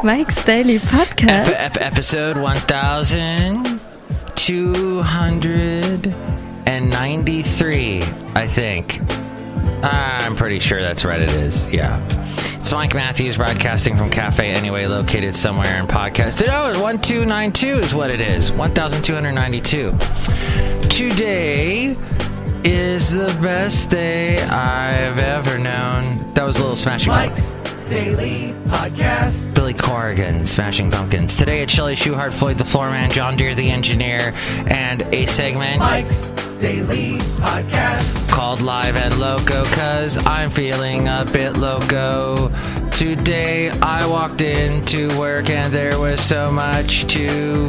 Mike's Daily Podcast. Episode 1293, I think. I'm pretty sure that's right, it is. Yeah. It's Mike Matthews broadcasting from Cafe Anyway, located somewhere in podcast. Oh, 1292 is what it is. 1292. Today is the best day I've ever known. That was a little Smashing Mike's Daily Podcast. Billy Corrigan, Smashing Pumpkins. Today at Chely Shoehart, Floyd the Floorman, John Deere the Engineer, and a segment Mike's Daily Podcast called Live and Loco, cause I'm feeling a bit loco. Today I walked into work and there was so much to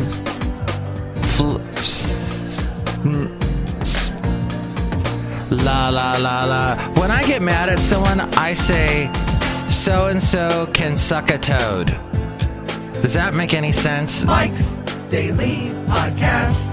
la la la la. When I get mad at someone, I say so-and-so can suck a toad. Does that make any sense? Mike's Daily Podcast.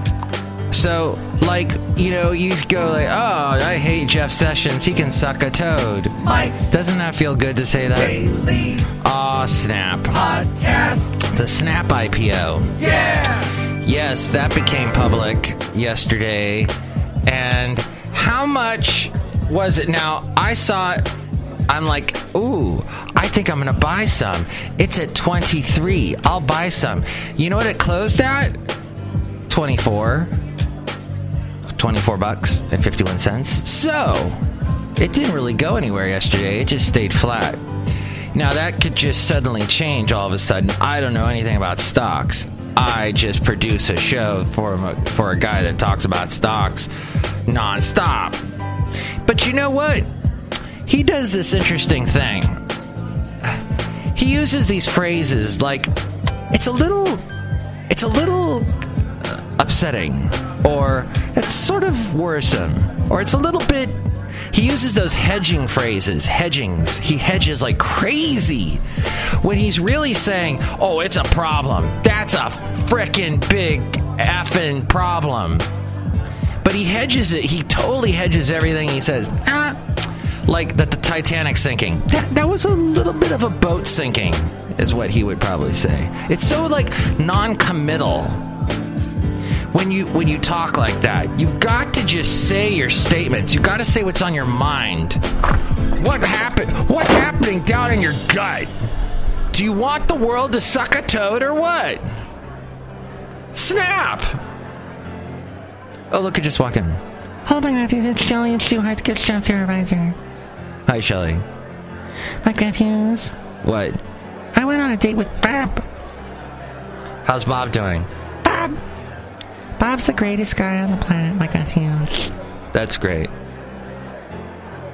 So, like, you know, you go like, oh, I hate Jeff Sessions. He can suck a toad. Mike's Doesn't that feel good to say that? Daily Aw, snap. Podcast. The Snap IPO. Yeah! Yes, that became public yesterday. And how much was it? Now, I saw it. I'm like, ooh, I think I'm going to buy some. It's at 23. I'll buy some. You know what it closed at? 24 bucks and 51 cents. So, it didn't really go anywhere yesterday. It just stayed flat. Now, that could just suddenly change all of a sudden. I don't know anything about stocks. I just produce a show for a guy that talks about stocks nonstop. But you know what? He does this interesting thing. He uses these phrases like, it's a little upsetting, or it's sort of worrisome, or it's a little bit. He uses those hedging phrases, hedgings. He hedges like crazy when he's really saying, oh, it's a problem. That's a frickin' big effing problem. But he hedges it. He totally hedges everything. He says, like that the Titanic's sinking. That was a little bit of a boat sinking, is what he would probably say. It's so like non-committal. When you talk like that, you've got to just say your statements. You've got to say what's on your mind. What happened? What's happening down in your gut? Do you want the world to suck a toad or what? Snap! Oh, look, it just walked in. Hello, Mike Matthews. It's Chely Shoehart, the Good Job Supervisor. Hi, Chely. Mike Matthews. What? I went on a date with Bob. How's Bob doing? Bob's the greatest guy on the planet, Mike Matthews. That's great.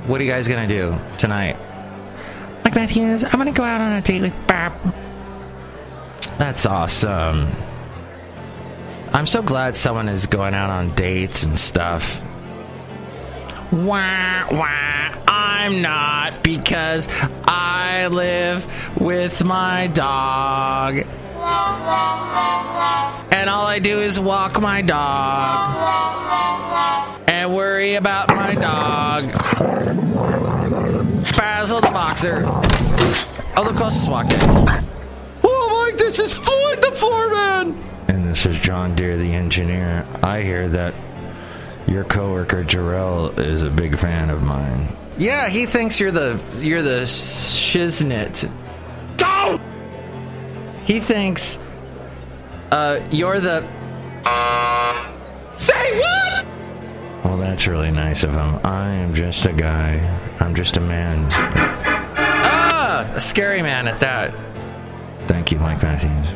What are you guys gonna do tonight? Mike Matthews, I'm gonna go out on a date with Bob. That's awesome. I'm so glad someone is going out on dates and stuff. Wah, wah, I'm not, because I live with my dog. And all I do is walk my dog and worry about my dog. Basil the boxer. Oh, look, closest walked in. Oh, Mike, this is Floyd the Floorman. And this is John Deere the Engineer. I hear that your coworker Jarrell is a big fan of mine. Yeah, he thinks you're the shiznit. Go! He thinks you're the say what? Well, that's really nice of him. I am just a guy. I'm just a man. A scary man at that. Thank you, Mike Matthews.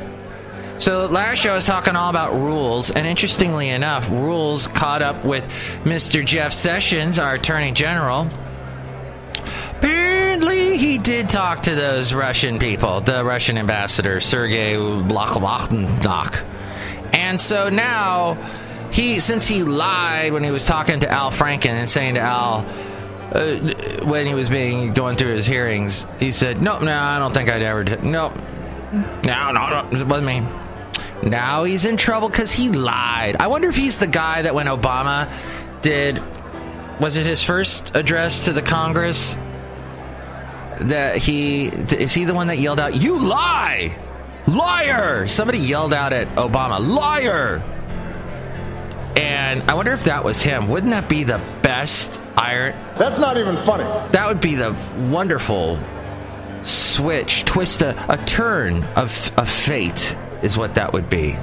So last show I was talking all about rules, and interestingly enough, rules caught up with Mr. Jeff Sessions, our Attorney General. Apparently, he did talk to those Russian people, the Russian ambassador, Sergei Blakhovnik. And so now, since he lied when he was talking to Al Franken and saying to Al, when he was going through his hearings, he said, no, I don't think I'd ever do. No, it wasn't me. Now he's in trouble because he lied. I wonder if he's the guy that when Obama did, was it his first address to the Congress? Is he the one that yelled out, "You lie"? Liar! Somebody yelled out at Obama, liar! And I wonder if that was him. Wouldn't that be the best iron? That's not even funny. That would be the wonderful switch, twist, a turn of fate is what that would be.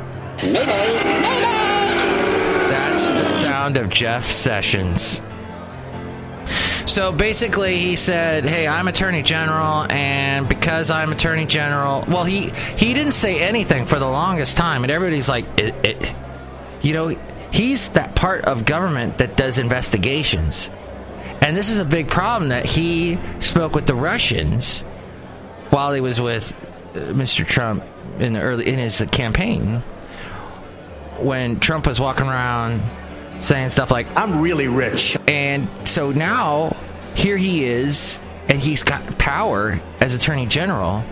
That's the sound of Jeff Sessions. So basically he said, hey, I'm Attorney General, and because I'm Attorney General, well, he didn't say anything for the longest time, and everybody's like, he's that part of government that does investigations. And this is a big problem that he spoke with the Russians while he was with Mr. Trump in his campaign, when Trump was walking around saying stuff like, I'm really rich. And so now here he is, and he's got power as Attorney General,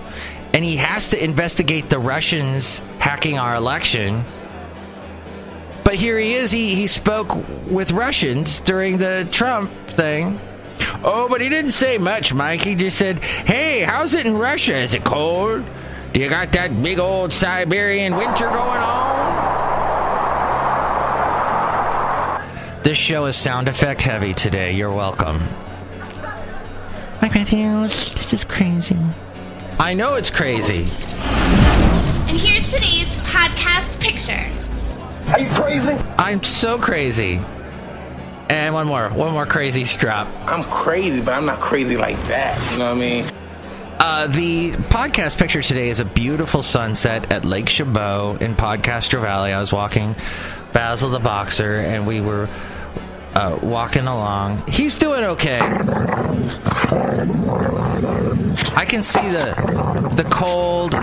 and he has to investigate the Russians hacking our election. But here he is, he spoke with Russians during the Trump thing. Oh, but he didn't say much, Mike. He just said, hey, how's it in Russia? Is it cold? Do you got that big old Siberian winter going on? This show is sound effect heavy today. You're welcome. Mike Matthews, this is crazy. I know it's crazy. And here's today's podcast picture. Are you crazy? I'm so crazy. And one more crazy strap. I'm crazy, but I'm not crazy like that. You know what I mean? The podcast picture today is a beautiful sunset at Lake Chabot in Podcaster Valley. I was walking Basil the Boxer, and we were walking along. He's doing okay. I can see the cold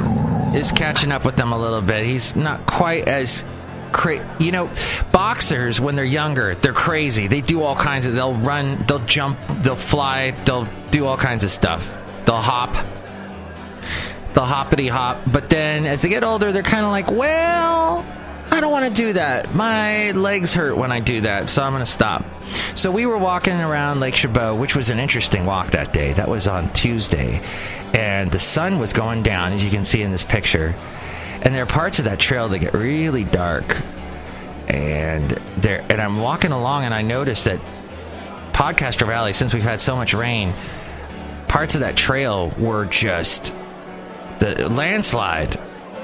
is catching up with them a little bit. He's not quite as boxers, when they're younger, they're crazy. They do all kinds of, they'll run, they'll jump, they'll fly, they'll do all kinds of stuff. They'll hop. They'll hoppity hop. But then as they get older, they're kind of like, well, I don't want to do that. My legs hurt when I do that, so I'm going to stop. So we were walking around Lake Chabot, which was an interesting walk that day. That was on Tuesday. And the sun was going down, as you can see in this picture. And there are parts of that trail that get really dark. And I'm walking along, and I noticed that Podcaster Valley, since we've had so much rain, parts of that trail were just, the landslide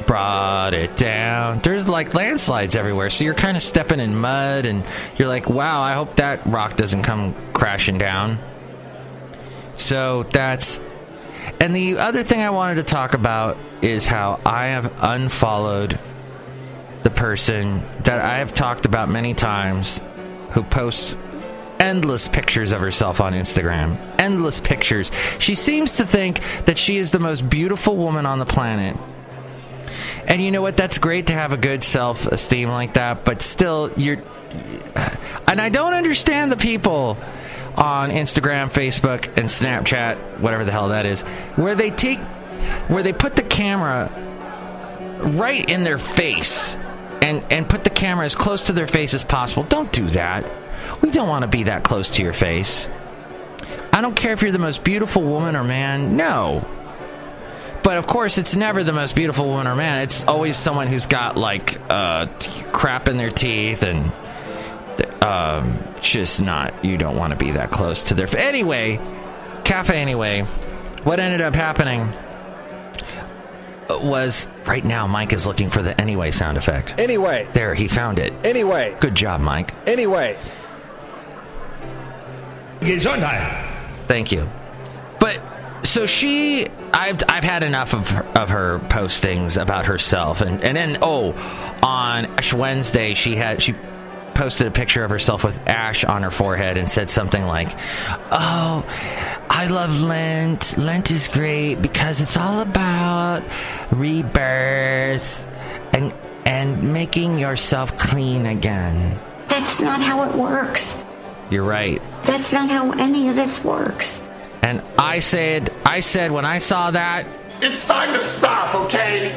brought it down. There's like landslides everywhere, so you're kind of stepping in mud, and you're like, wow, I hope that rock doesn't come crashing down. So that's... And the other thing I wanted to talk about is how I have unfollowed the person that I have talked about many times, who posts endless pictures of herself on Instagram. Endless pictures. She seems to think that she is the most beautiful woman on the planet. And you know what? That's great to have a good self-esteem like that, but still, and I don't understand the people on Instagram, Facebook, and Snapchat, whatever the hell that is, where they put the camera right in their face and put the camera as close to their face as possible. Don't do that. We don't want to be that close to your face. I don't care if you're the most beautiful woman or man. No. But of course, it's never the most beautiful woman or man. It's always someone who's got like crap in their teeth and just not. You don't want to be that close to their. Anyway, what ended up happening was, right now Mike is looking for the anyway sound effect. Anyway. There, he found it. Anyway. Good job, Mike. Anyway. Thank you. But so I've had enough of her postings about herself, and then on Ash Wednesday she posted a picture of herself with ash on her forehead and said something like, oh, I love Lent. Lent is great because it's all about rebirth and making yourself clean again. That's not how it works. You're right. That's not how any of this works. And I said when I saw that, It's time to stop, okay?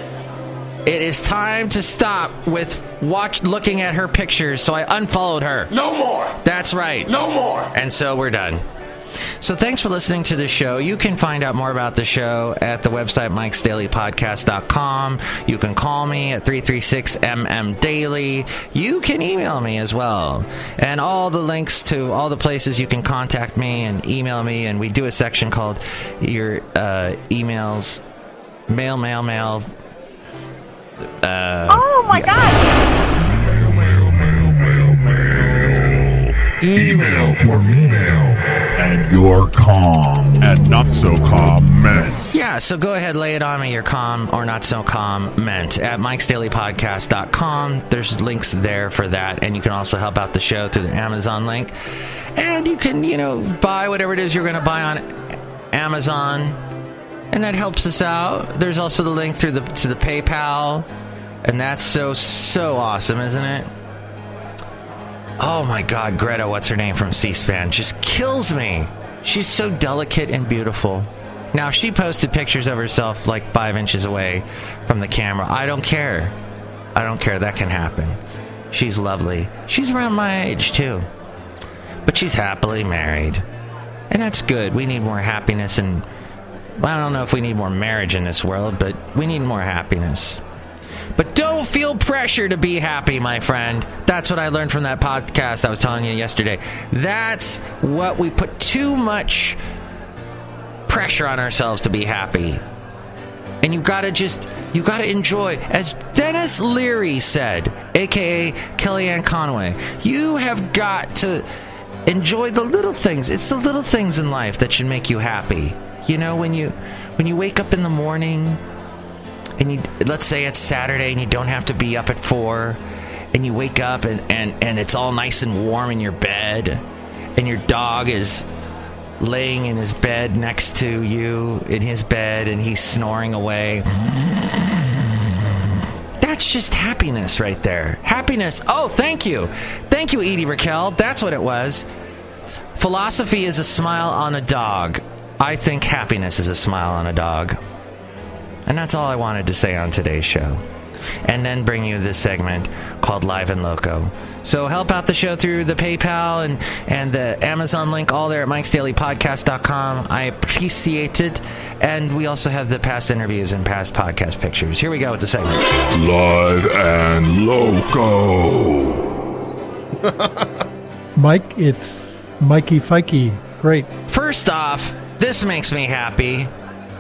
it is time to stop with looking at her pictures, so I unfollowed her. No more. That's right. No more. And so we're done. So thanks for listening to the show. You can find out more about the show at the website MIKEs-DAILY-PODCAST.com. You can call me at 336-MM-DAILY. You can email me as well. And all the links to all the places you can contact me and email me. And we do a section called your emails, mail. Oh my God! Email for email and your calm and not so calm minutes. Yeah, so go ahead, lay it on me, your calm or not so calm meant at MIKEs-DAILY-PODCAST.com. There's links there for that, and you can also help out the show through the Amazon link. And you can, buy whatever it is you're going to buy on Amazon, and that helps us out. There's also the link to the PayPal, and that's so awesome, isn't it? Oh my God, Greta, what's her name from C-SPAN, just kills me. She's so delicate and beautiful. Now, she posted pictures of herself like 5 inches away from the camera. I don't care. That can happen. She's lovely. She's around my age, too. But she's happily married. And that's good. We need more happiness, and I don't know if we need more marriage in this world, but we need more happiness. But don't feel pressure to be happy, my friend. That's what I learned from that podcast I was telling you yesterday. That's what we put too much pressure on ourselves to be happy. And you gotta enjoy. As Dennis Leary said, a.k.a. Kellyanne Conway, you have got to enjoy the little things. It's the little things in life that should make you happy. When you wake up in the morning, and let's say it's Saturday and you don't have to be up at 4, and you wake up and it's all nice and warm in your bed, and your dog is laying in his bed next to you in his bed and he's snoring away. That's just happiness right there. Happiness. Oh, thank you, Edie Raquel. That's what it was. Philosophy is a smile on a dog. I think happiness is a smile on a dog. And that's all I wanted to say on today's show. And then bring you this segment called Live and Loco. So help out the show through the PayPal and the Amazon link, all there at MIKEs-DAILY-PODCAST.com. I appreciate it. And we also have the past interviews and past podcast pictures. Here we go with the segment. Live and Loco. Mike, it's Mikey Fikey. Great. First off, this makes me happy.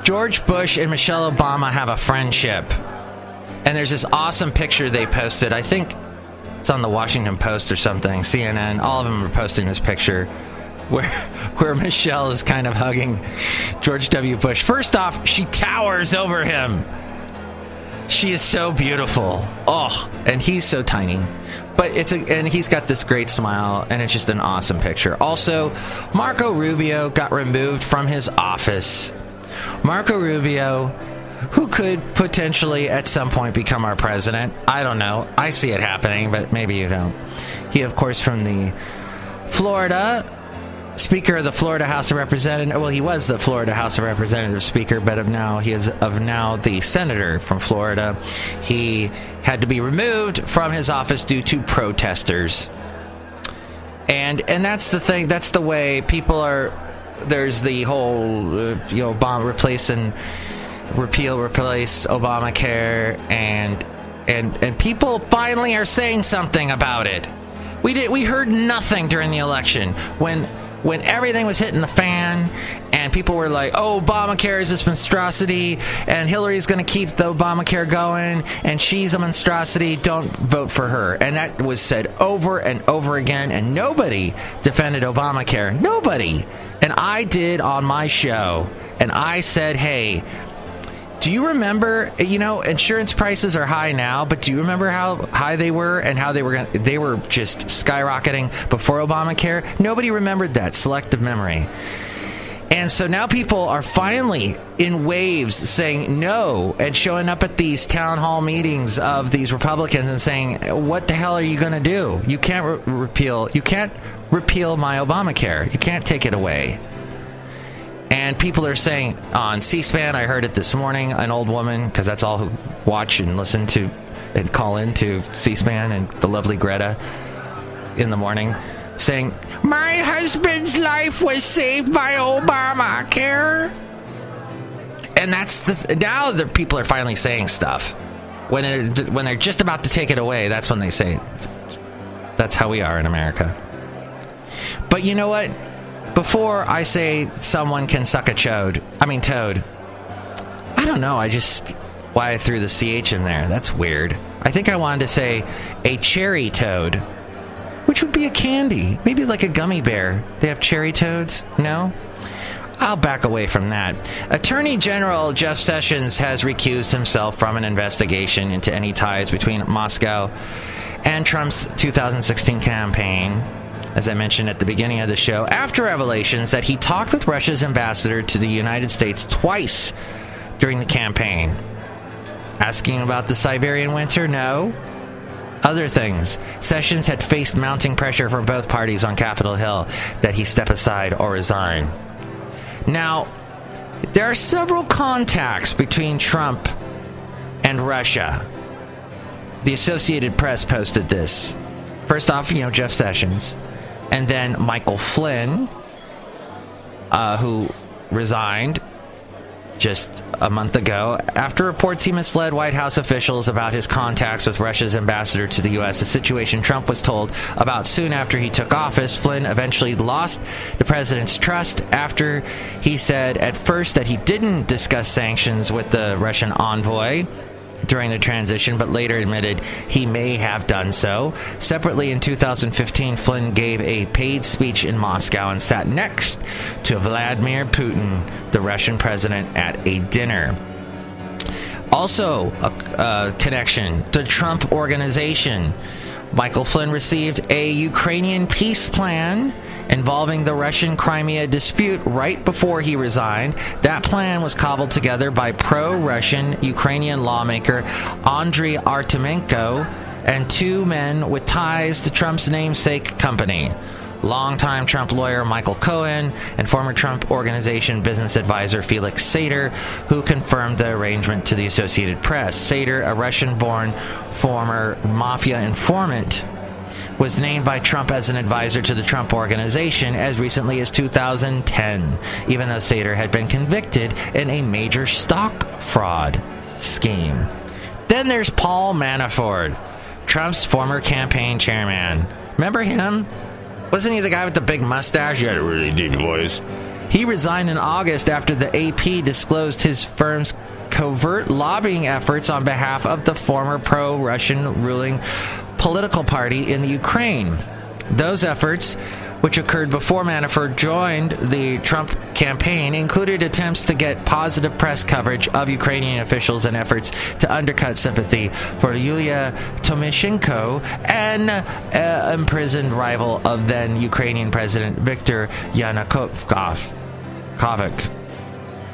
George Bush and Michelle Obama have a friendship. And there's this awesome picture they posted. I think it's on the Washington Post or something, CNN. All of them are posting this picture where Michelle is kind of hugging George W. Bush. First off, she towers over him. She is so beautiful. Oh, and he's so tiny. But and he's got this great smile, and it's just an awesome picture. Also, Marco Rubio got removed from his office. Marco Rubio, who could potentially at some point become our president. I don't know. I see it happening, but maybe you don't. He, of course, from the Florida Speaker of the Florida House of Representatives. Well, he was the Florida House of Representatives Speaker, but he is now the Senator from Florida. He had to be removed from his office due to protesters. And that's the thing. That's the way people are. There's the whole, Obama replace Obamacare, and people finally are saying something about it. We heard nothing during the election when everything was hitting the fan, and people were like, "Oh, Obamacare is this monstrosity, and Hillary's going to keep the Obamacare going, and she's a monstrosity. Don't vote for her." And that was said over and over again, and nobody defended Obamacare. Nobody. And I did on my show, and I said, hey, do you remember, insurance prices are high now, but do you remember how high they were and how they were just skyrocketing before Obamacare? Nobody remembered that. Selective memory. And so now people are finally in waves saying no and showing up at these town hall meetings of these Republicans and saying, what the hell are you going to do? You can't repeal my Obamacare. You can't take it away. And people are saying on C-SPAN, I heard it this morning, an old woman, because that's all who watch and listen to and call into C-SPAN and the lovely Greta in the morning. saying, my husband's life was saved by Obamacare. And that's now the people are finally saying stuff. When they're just about to take it away, that's when they say it. That's how we are in America. But you know what? Before I say someone can suck a toad, I don't know, why I threw the CH in there. That's weird. I think I wanted to say a cherry toad, which would be a candy. Maybe like a gummy bear. They have cherry toads? No? I'll back away from that. Attorney General Jeff Sessions has recused himself from an investigation into any ties between Moscow and Trump's 2016 campaign, as I mentioned at the beginning of the show, after revelations that he talked with Russia's ambassador to the United States twice during the campaign. Asking about the Siberian winter? No. Other things. Sessions had faced mounting pressure from both parties on Capitol Hill that he step aside or resign. Now, there are several contacts between Trump and Russia. The Associated Press posted this. First off, Jeff Sessions. And then Michael Flynn, who resigned just a month ago after reports he misled White House officials about his contacts with Russia's ambassador to the U.S., a situation Trump was told about soon after he took office. Flynn eventually lost the president's trust after he said at first that he didn't discuss sanctions with the Russian envoy during the transition, but later admitted he may have done so. Separately, in 2015, Flynn gave a paid speech in Moscow and sat next to Vladimir Putin, the Russian president, at a dinner. Also, a connection, the Trump Organization. Michael Flynn received a Ukrainian peace plan involving the Russian Crimea dispute right before he resigned. That plan was cobbled together by pro-Russian Ukrainian lawmaker Andriy Artemenko and two men with ties to Trump's namesake company. Longtime Trump lawyer Michael Cohen and former Trump Organization business advisor Felix Sater, who confirmed the arrangement to the Associated Press. Sater, a Russian-born former mafia informant, was named by Trump as an advisor to the Trump Organization as recently as 2010, even though Sater had been convicted in a major stock fraud scheme. Then there's Paul Manafort, Trump's former campaign chairman. Remember him? Wasn't he the guy with the big mustache? He had a really deep voice. He resigned in August after the AP disclosed his firm's covert lobbying efforts on behalf of the former pro-Russian ruling political party in the Ukraine. Those efforts, which occurred before Manafort joined the Trump campaign, included attempts to get positive press coverage of Ukrainian officials and efforts to undercut sympathy for Yulia Tymoshenko, an imprisoned rival of then Ukrainian President Viktor Yanukovych.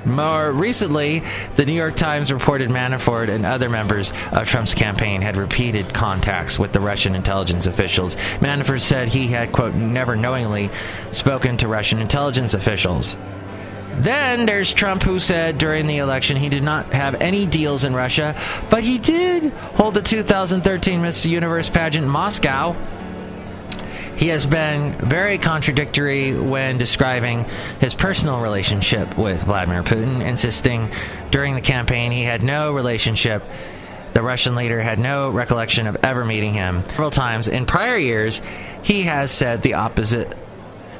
More recently, the New York Times reported Manafort and other members of Trump's campaign had repeated contacts with the Russian intelligence officials. Manafort said he had, quote, never knowingly spoken to Russian intelligence officials. Then there's Trump, who said during the election he did not have any deals in Russia, but he did hold the 2013 Miss Universe pageant in Moscow. He has been very contradictory when describing his personal relationship with Vladimir Putin, insisting during the campaign he had no relationship. The Russian leader had no recollection of ever meeting him. Several times in prior years, he has said the opposite.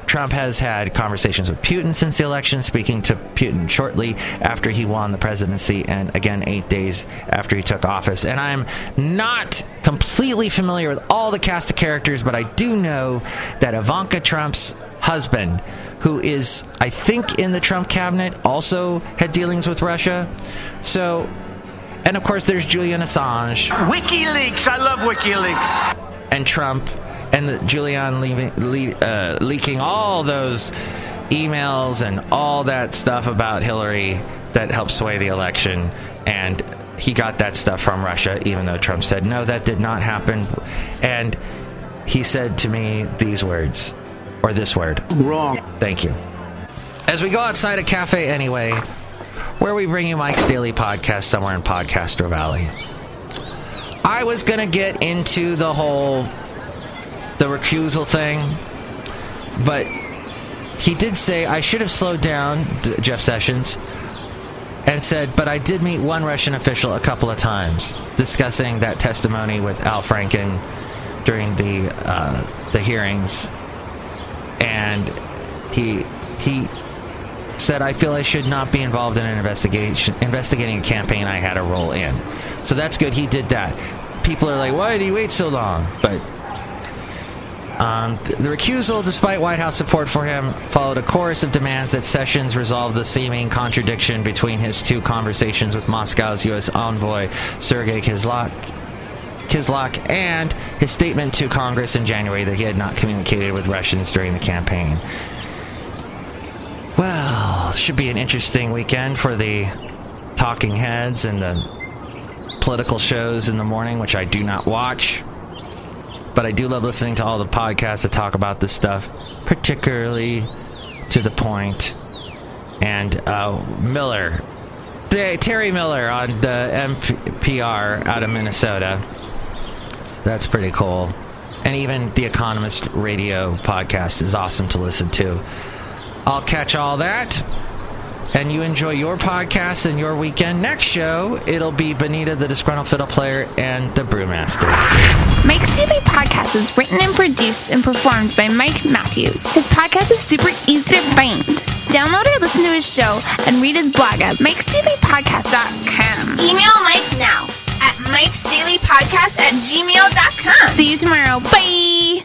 Trump has had conversations with Putin since the election, speaking to Putin shortly after he won the presidency and again 8 days after he took office. And I'm not completely familiar with all the cast of characters, but I do know that Ivanka Trump's husband, who is, I think, in the Trump cabinet, also had dealings with Russia. So, and of course, there's Julian Assange. WikiLeaks! I love WikiLeaks! And Trump. And Julian leaking all those emails and all that stuff about Hillary that helped sway the election. And he got that stuff from Russia, even though Trump said, no, that did not happen. And he said to me these words, or this word. Wrong. Thank you. As we go outside a cafe anyway, where we bring you Mike's Daily Podcast somewhere in Podcaster Valley, I was going to get into the recusal thing, But he did say, I should have slowed down, Jeff Sessions, and said, but I did meet one Russian official a couple of times, discussing that testimony with Al Franken during the hearings. And he said, I feel I should not be involved in an investigating a campaign I had a role in. So that's good. He did that. People are like, why did he wait so long? But the recusal, despite White House support for him, followed a chorus of demands that Sessions resolve the seeming contradiction between his two conversations with Moscow's U.S. envoy, Sergei Kislyak, and his statement to Congress in January that he had not communicated with Russians during the campaign. Well, should be an interesting weekend for the talking heads and the political shows in the morning, which I do not watch. But I do love listening to all the podcasts that talk about this stuff, particularly to the point. And Terry Miller on the NPR out of Minnesota. That's pretty cool. And even the Economist Radio podcast is awesome to listen to. I'll catch all that. And you enjoy your podcast and your weekend. Next show, it'll be Benita, the Disgruntled Fiddle Player, and the Brewmaster. Mike's Daily Podcast is written and produced and performed by Mike Matthews. His podcast is super easy to find. Download or listen to his show and read his blog at MIKEs-DAILY-PODCAST.com. Email Mike now at MIKEs-DAILY-PODCAST@gmail.com. See you tomorrow. Bye!